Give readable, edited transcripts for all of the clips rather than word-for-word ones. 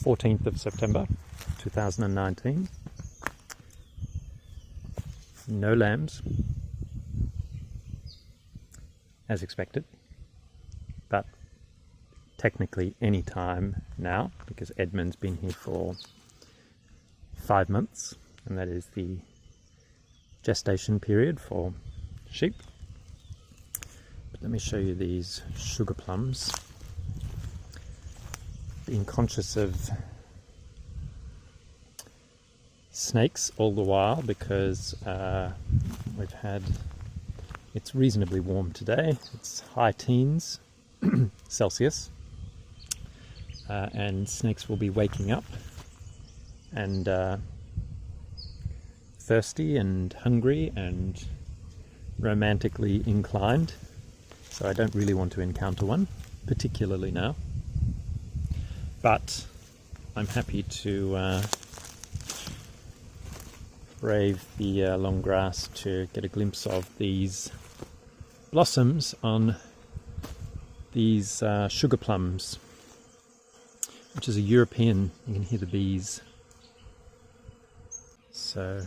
14th of September 2019. No lambs, as expected, but technically any time now, because Edmund's been here for 5 months, and that is the gestation period for sheep. But let me show you these sugar plums. Being conscious of snakes all the while, because it's reasonably warm today. It's high teens Celsius, and snakes will be waking up and thirsty and hungry and romantically inclined, so I don't really want to encounter one, particularly now. But I'm happy to brave the long grass to get a glimpse of these blossoms on these sugar plums, which is a European. You can hear the bees. So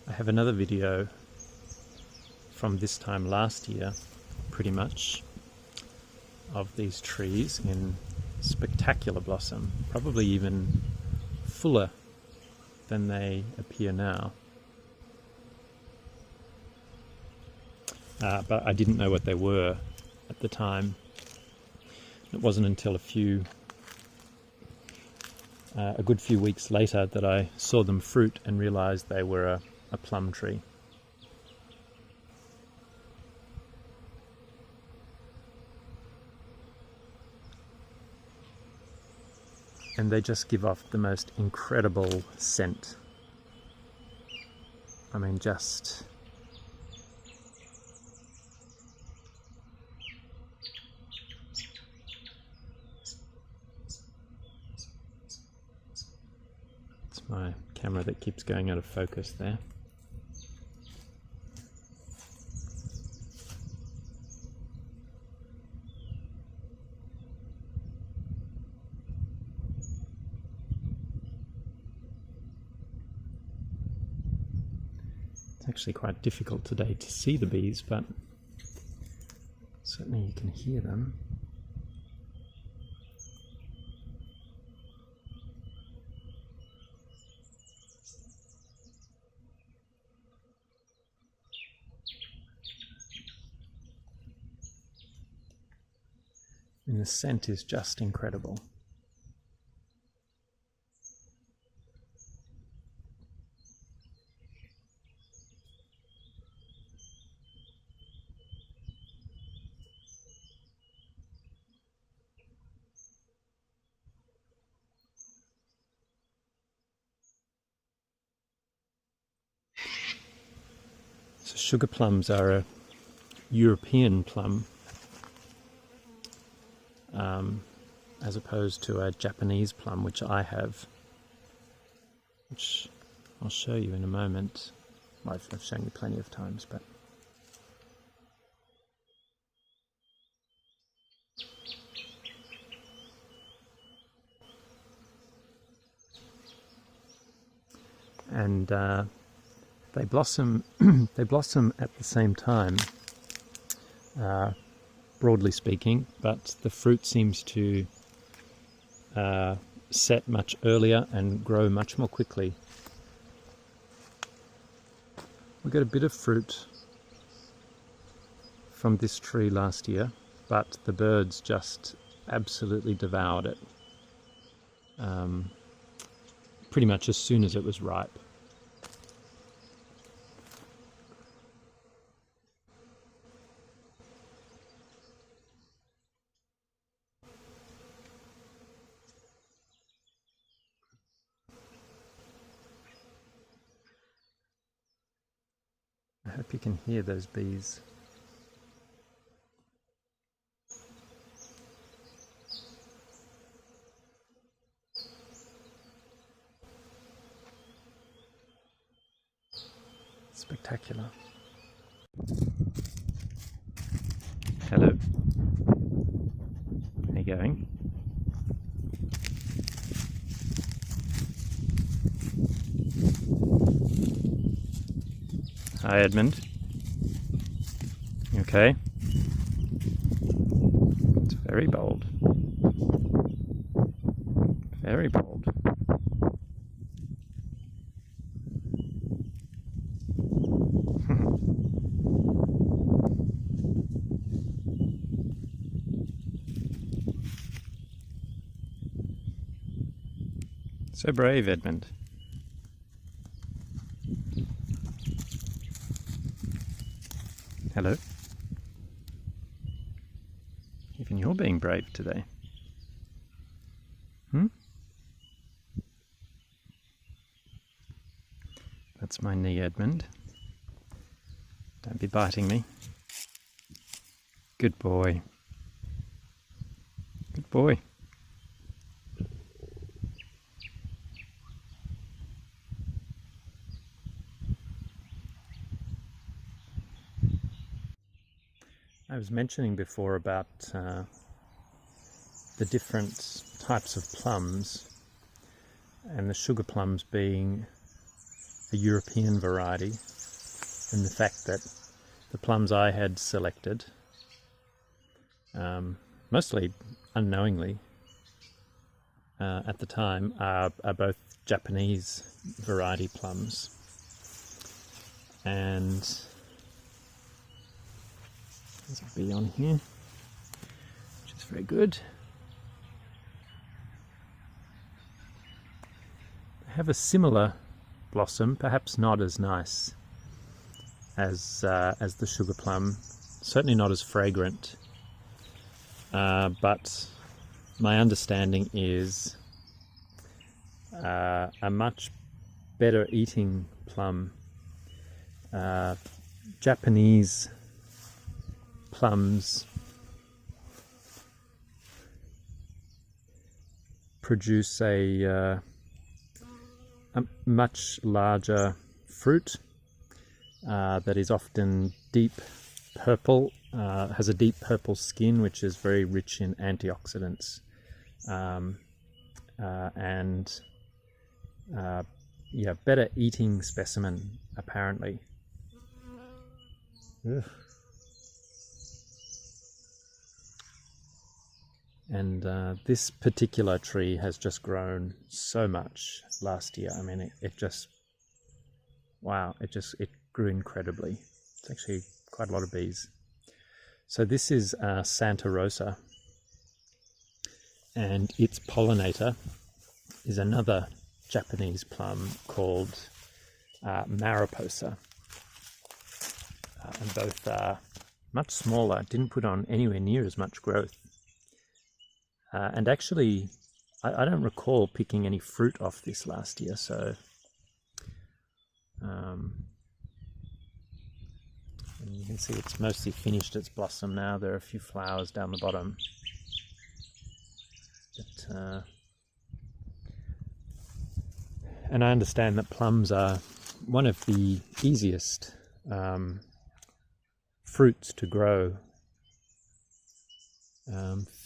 I have another video from this time last year, pretty much, of these trees in spectacular blossom, probably even fuller than they appear now. But I didn't know what they were at the time. It wasn't until a good few weeks later that I saw them fruit and realized they were a plum tree. And they just give off the most incredible scent. I mean, just it's my camera that keeps going out of focus there. It's actually quite difficult today to see the bees, but certainly you can hear them. And the scent is just incredible. So sugar plums are a European plum, as opposed to a Japanese plum, which I have, which I'll show you in a moment. Well, I've shown you plenty of times, but and they blossom they blossom at the same time, broadly speaking, but the fruit seems to set much earlier and grow much more quickly. We got a bit of fruit from this tree last year, but the birds just absolutely devoured it, pretty much as soon as it was ripe. I hope you can hear those bees. Spectacular. Hello. How are you going? Hi, Edmund. You okay? It's very bold. Very bold. So brave, Edmund. Hello. Even you're being brave today. That's my knee, Edmund. Don't be biting me. Good boy. Good boy. I was mentioning before about the different types of plums, and the sugar plums being a European variety, and the fact that the plums I had selected, mostly unknowingly at the time, are both Japanese variety plums. And there's a bee on here, which is very good. They have a similar blossom, perhaps not as nice as the sugar plum, certainly not as fragrant, but my understanding is a much better eating plum. Japanese plums produce a much larger fruit that is often deep purple, has a deep purple skin, which is very rich in antioxidants, and yeah, better eating specimen apparently. Ugh. And this particular tree has just grown so much last year. I mean, it just, wow, it grew incredibly. It's actually quite a lot of bees. So this is Santa Rosa, and its pollinator is another Japanese plum called Mariposa. And both are much smaller, didn't put on anywhere near as much growth. And actually, I don't recall picking any fruit off this last year, so and you can see it's mostly finished its blossom now. There are a few flowers down the bottom. But, and I understand that plums are one of the easiest fruits to grow.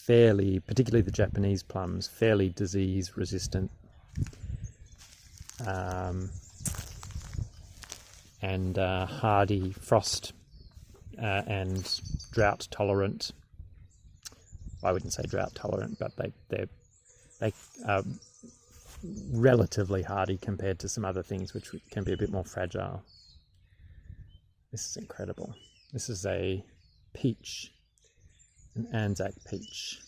Particularly the Japanese plums, fairly disease resistant, and hardy, frost and drought tolerant. I wouldn't say drought tolerant, but they are relatively hardy compared to some other things which can be a bit more fragile. This is incredible. This is a peach. An Anzac peach.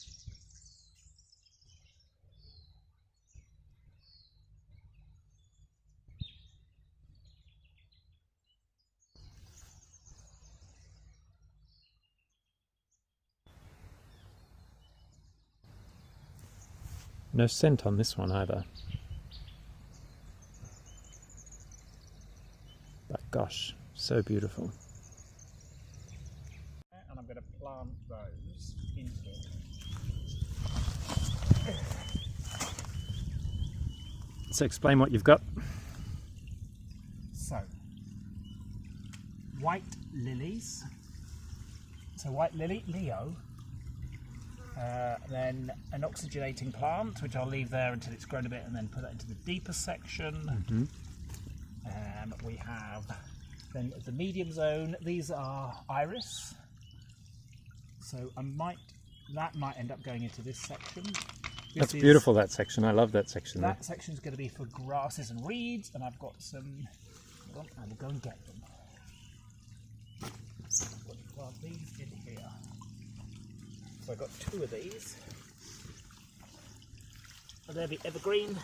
No scent on this one either. But gosh, so beautiful. And I'm going to plant those in here. So explain what you've got. So, white lilies. So white lily, Leo. Then an oxygenating plant, which I'll leave there until it's grown a bit, and then put that into the deeper section. Mm-hmm. We have Then the medium zone, these are iris. So that might end up going into this section. That's beautiful, that section. I love that section there. That section's going to be for grasses and reeds, and I've got some. Hold on, I will go and get them. I've got to plant these in here. So I've got 2 of these. And they'll be evergreen.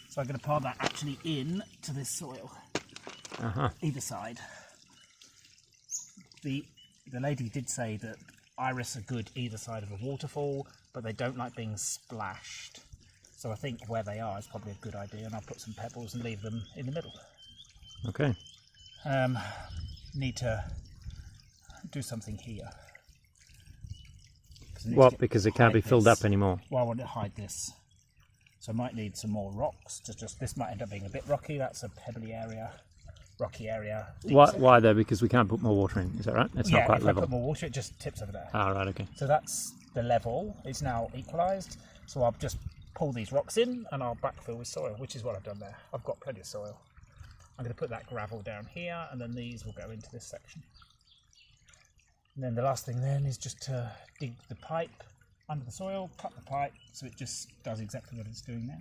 So I'm going to plant that actually in to this soil. Either side. The lady did say that iris are good either side of a waterfall, but they don't like being splashed. So I think where they are is probably a good idea, and I'll put some pebbles and leave them in the middle. Okay. Need to do something here. What? Because it can't be filled up anymore? Well, I want to hide this. So I might need some more rocks. This might end up being a bit rocky. That's a pebbly area. Rocky area. Why though? Because we can't put more water in, is that right? It's not quite level. If I put more water, it just tips over there. Ah, right, okay. So that's the level. It's now equalised. So I'll just pull these rocks in and I'll backfill with soil, which is what I've done there. I've got plenty of soil. I'm going to put that gravel down here, and then these will go into this section. And then the last thing then is just to dig the pipe under the soil, cut the pipe so it just does exactly what it's doing now.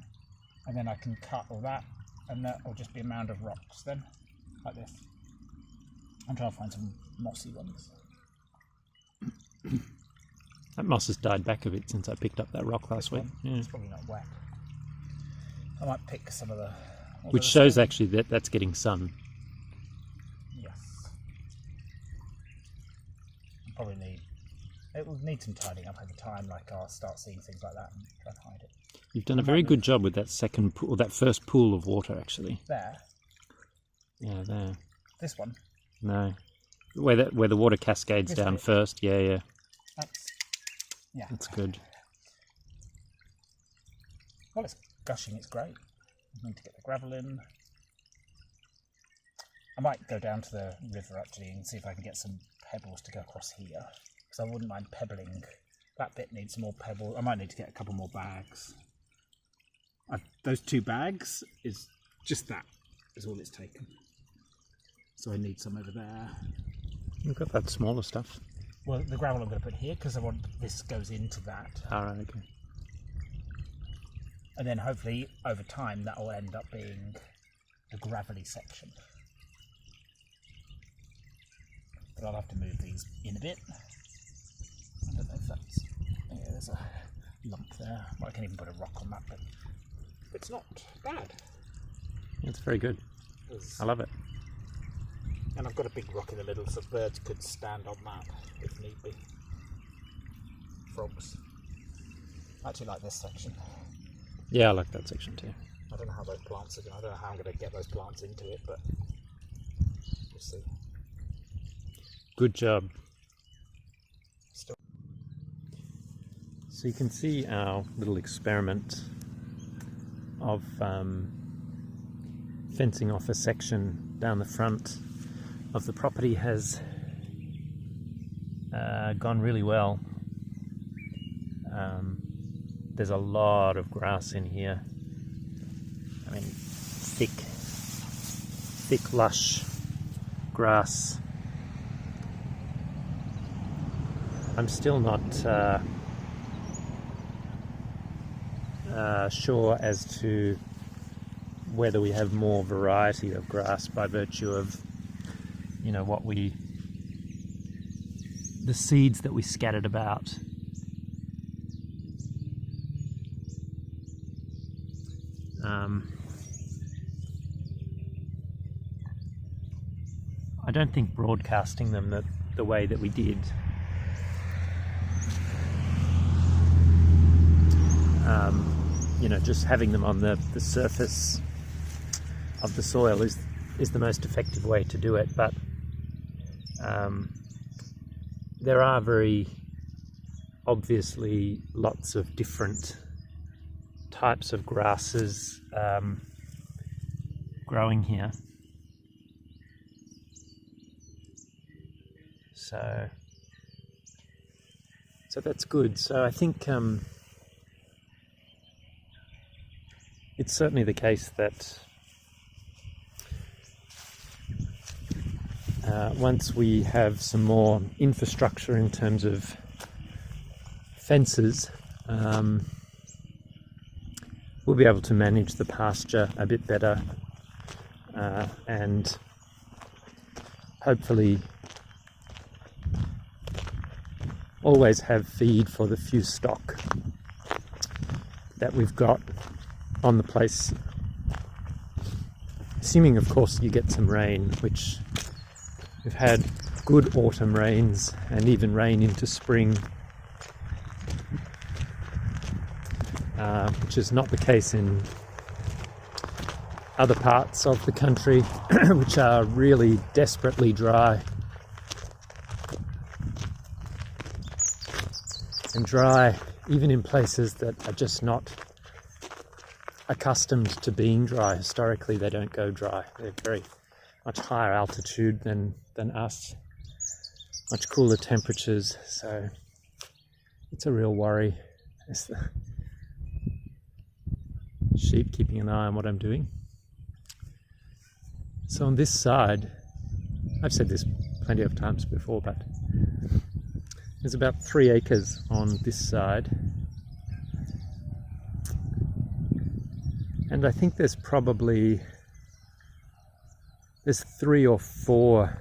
And then I can cut all that, and that will just be a mound of rocks then. Like this. I'm trying to find some mossy ones. That moss has died back a bit since I picked up that rock last week. Yeah. It's probably not wet. I might pick some of the... Which shows actually that that's getting sun. Yes. Probably it will need some tidying up over time, like I'll start seeing things like that and try and hide it. You've done a very good job with that second pool, that first pool of water actually. There? Yeah, there. This one? No. Where the water cascades this down bit? First, yeah. That's good. Well, it's gushing, it's great. I need to get the gravel in. I might go down to the river actually and see if I can get some pebbles to go across here, because I wouldn't mind pebbling. That bit needs some more pebbles. I might need to get a couple more bags. Those 2 bags is just that is all it's taken. So I need some over there. You've got that smaller stuff. Well, the gravel I'm going to put here because I want this goes into that. All right, okay. And then hopefully over time that will end up being the gravelly section. But I'll have to move these in a bit. I don't know if that's... Yeah, there's a lump there. Well, I can even put a rock on that, but it's not bad. It's very good. I love it. And I've got a big rock in the middle, so birds could stand on that if need be. Frogs. I actually like this section. Yeah, I like that section too. I don't know how those plants are going. I don't know how I'm going to get those plants into it, but we'll see. Good job. So you can see our little experiment of fencing off a section down the front of the property has gone really well. There's a lot of grass in here. I mean, thick, lush grass. I'm still not sure as to whether we have more variety of grass by virtue of, you know, the seeds that we scattered about. I don't think broadcasting them the way that we did you know, just having them on the surface of the soil is the most effective way to do it, but there are very obviously lots of different types of grasses growing here. So that's good. So I think it's certainly the case that once we have some more infrastructure in terms of fences, we'll be able to manage the pasture a bit better, and hopefully always have feed for the few stock that we've got on the place, assuming of course you get some rain, which we've had good autumn rains and even rain into spring, which is not the case in other parts of the country which are really desperately dry. And dry even in places that are just not accustomed to being dry. Historically, they don't go dry. They're very much higher altitude than us, much cooler temperatures, so it's a real worry. It's the sheep keeping an eye on what I'm doing. So on this side, I've said this plenty of times before, but there's about 3 acres on this side, and I think there's 3 or 4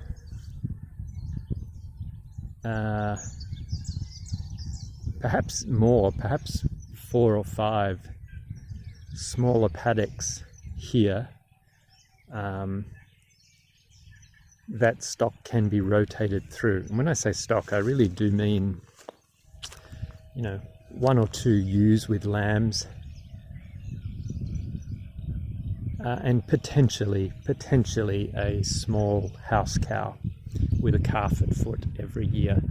perhaps more, perhaps 4 or 5 smaller paddocks here that stock can be rotated through. And when I say stock, I really do mean, 1 or 2 ewes with lambs, and potentially a small house cow with a calf at foot every year.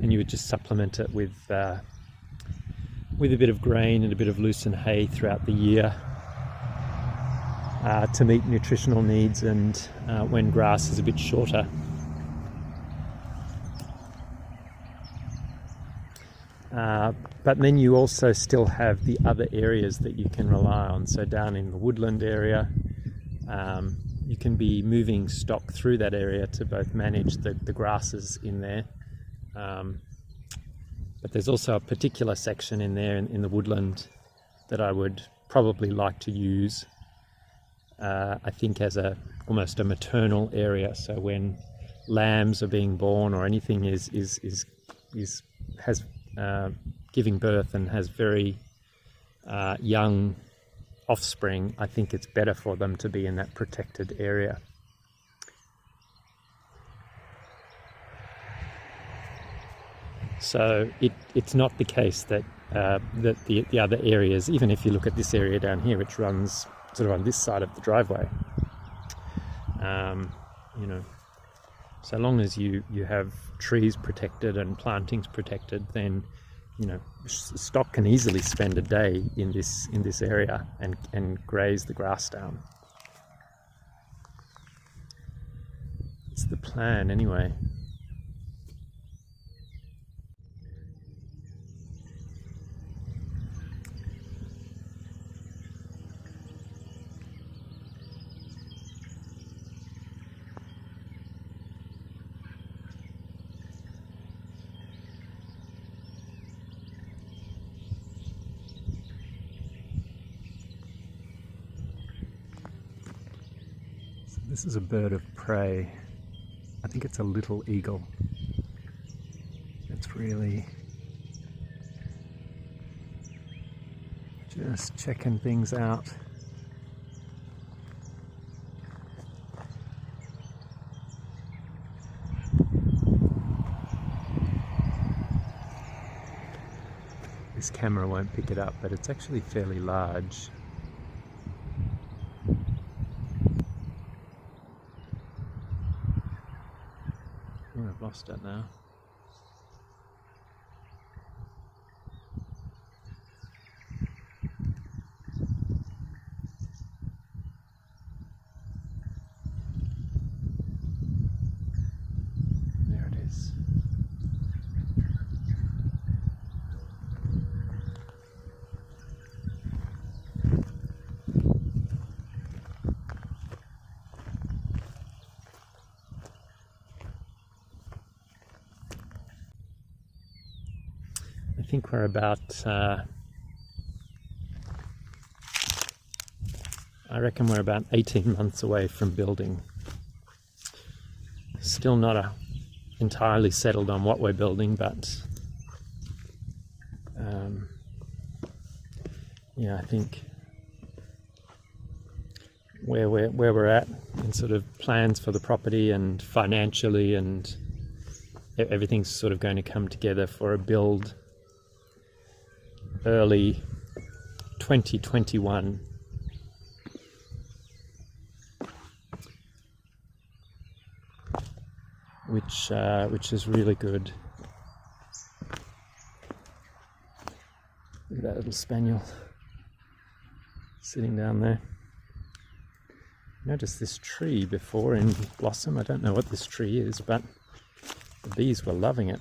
And you would just supplement it with a bit of grain and a bit of loosened hay throughout the year, to meet nutritional needs and when grass is a bit shorter. But then you also still have the other areas that you can rely on. So down in the woodland area, you can be moving stock through that area to both manage the grasses in there. But there's also a particular section in there in the woodland that I would probably like to use, I think, as almost a maternal area. So when lambs are being born or anything is giving birth and has very young offspring, I think it's better for them to be in that protected area. So it's not the case that the other areas, even if you look at this area down here, which runs sort of on this side of the driveway, so long as you have trees protected and plantings protected, then stock can easily spend a day in this area and graze the grass down. It's the plan anyway. This is a bird of prey. I think it's a little eagle. It's really just checking things out. This camera won't pick it up, but it's actually fairly large. I've lost it now. There it is. I think we're about, I reckon we're about 18 months away from building. Still not entirely settled on what we're building, but yeah, I think where we're at in sort of plans for the property and financially, and everything's sort of going to come together for a build early 2021. Which is really good. Look at that little spaniel sitting down there. Noticed this tree before in blossom. I don't know what this tree is, but the bees were loving it.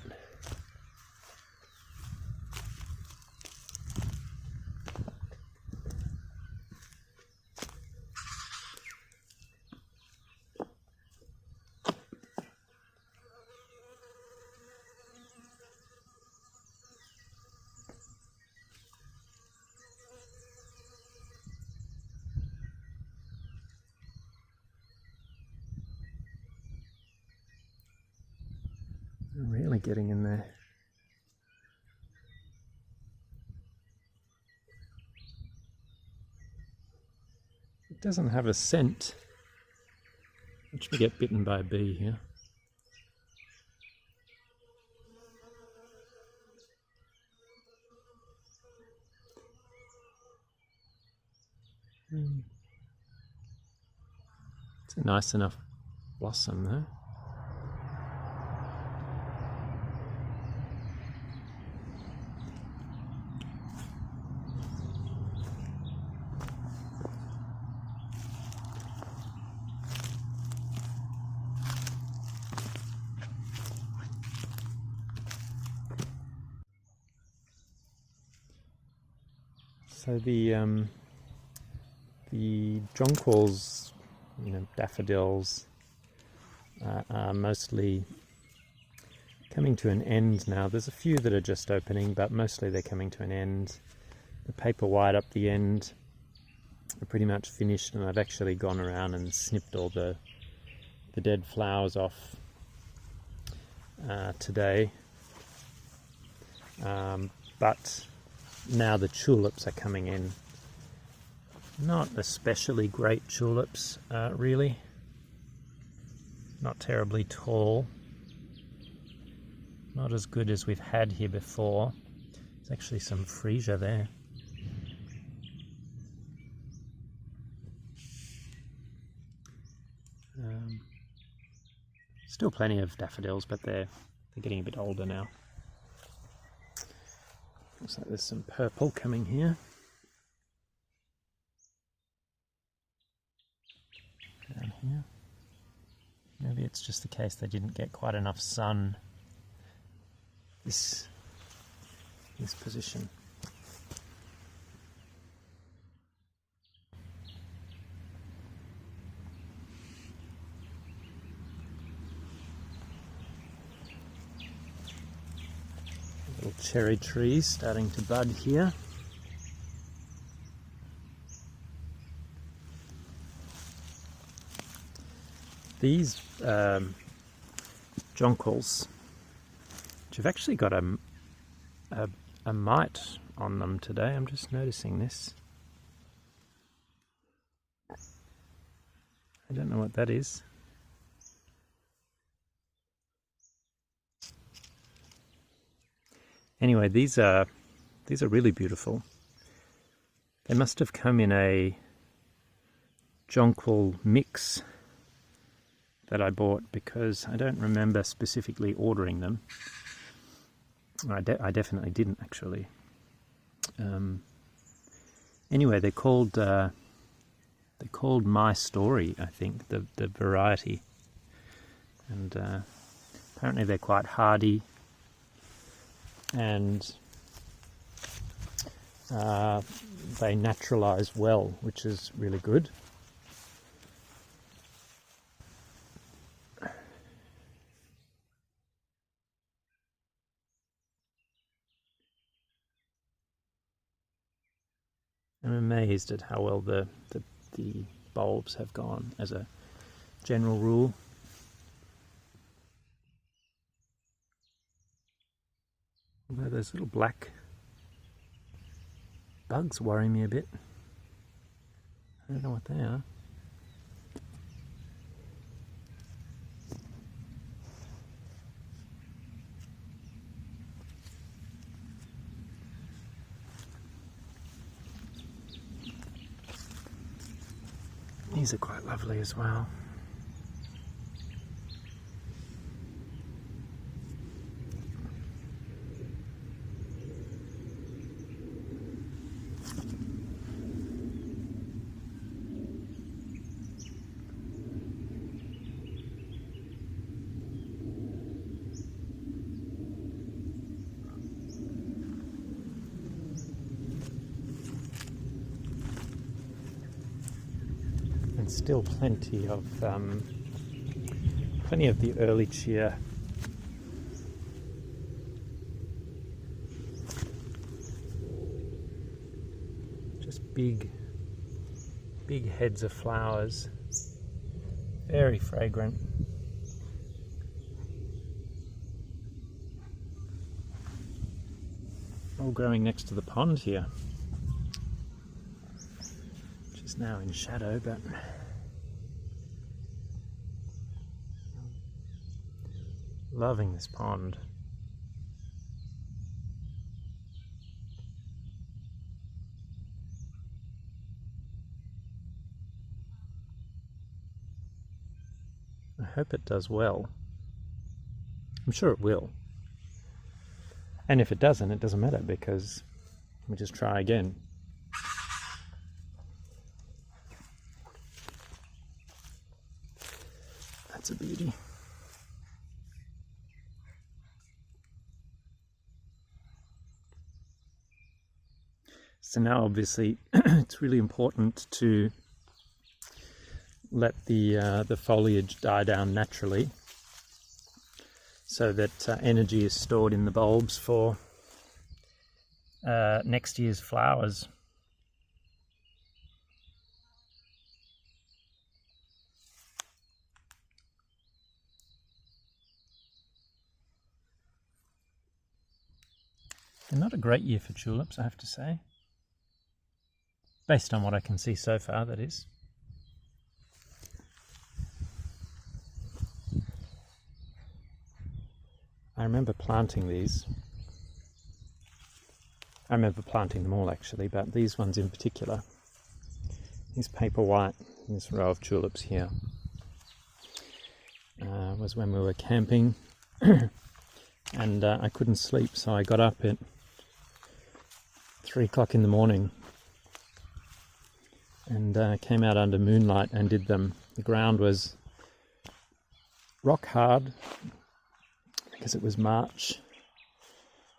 Really getting in there. It doesn't have a scent. Watch me get bitten by a bee here. It's a nice enough blossom though. So the jonquils, daffodils, are mostly coming to an end now. There's a few that are just opening, but mostly they're coming to an end. The paper white up the end are pretty much finished, and I've actually gone around and snipped all the dead flowers off today. But now the tulips are coming in. Not especially great tulips, really. Not terribly tall. Not as good as we've had here before. There's actually some freesia there. Still plenty of daffodils, but they're getting a bit older now. Looks like there's some purple coming here. Down here. Maybe it's just the case they didn't get quite enough sun this position. Little cherry trees starting to bud here. These jonquils, which have actually got a mite on them today. I'm just noticing this. I don't know what that is. Anyway, these are really beautiful. They must have come in a jonquil mix that I bought, because I don't remember specifically ordering them. I definitely didn't actually. Anyway, they're called My Story, I think, the variety, and apparently they're quite hardy, and they naturalize well, which is really good. I'm amazed at how well the bulbs have gone as a general rule. Although those little black bugs worry me a bit. I don't know what they are. These are quite lovely as well. And still plenty of the early cheer. Just big heads of flowers, very fragrant. All growing next to the pond here, which is now in shadow, but loving this pond. I hope it does well. I'm sure it will. And if it doesn't, it doesn't matter, because we just try again. That's a beauty. So now obviously it's really important to let the foliage die down naturally, so that energy is stored in the bulbs for next year's flowers. And not a great year for tulips, I have to say. Based on what I can see so far, that is. I remember planting these. I remember planting them all actually, but these ones in particular. These paper white, this row of tulips here, was when we were camping and I couldn't sleep, so I got up at 3 o'clock in the morning and came out under moonlight and did them. The ground was rock hard because it was March.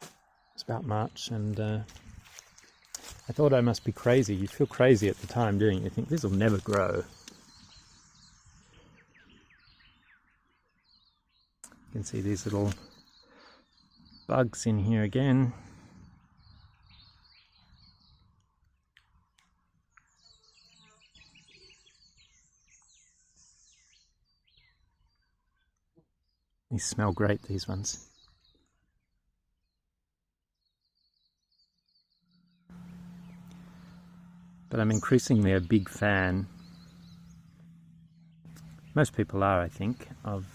It was about March, and I thought I must be crazy. You feel crazy at the time doing it. You think, this will never grow. You can see these little bugs in here again. These smell great, these ones. But I'm increasingly a big fan, most people are I think, of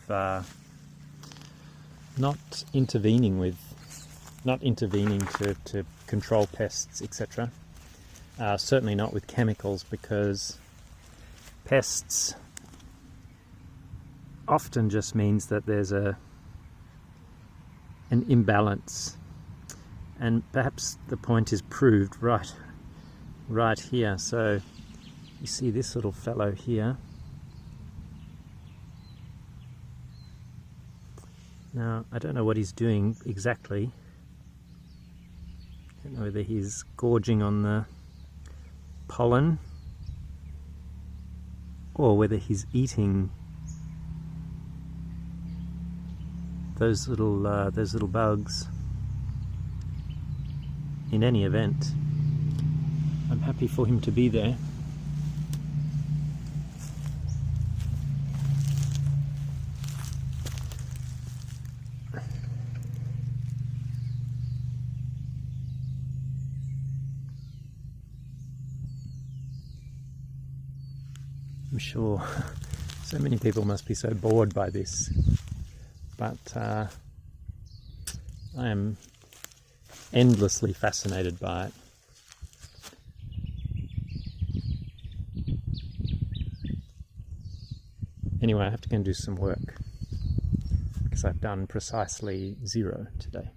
not intervening to control pests, etc. Certainly not with chemicals, because pests often just means that there's an imbalance, and perhaps the point is proved right here. So you see this little fellow here. Now I don't know what he's doing exactly. I don't know whether he's gorging on the pollen or whether he's eating those little bugs. In any event, I'm happy for him to be there. I'm sure so many people must be so bored by this, but I am endlessly fascinated by it. Anyway, I have to go and do some work because I've done precisely 0 today.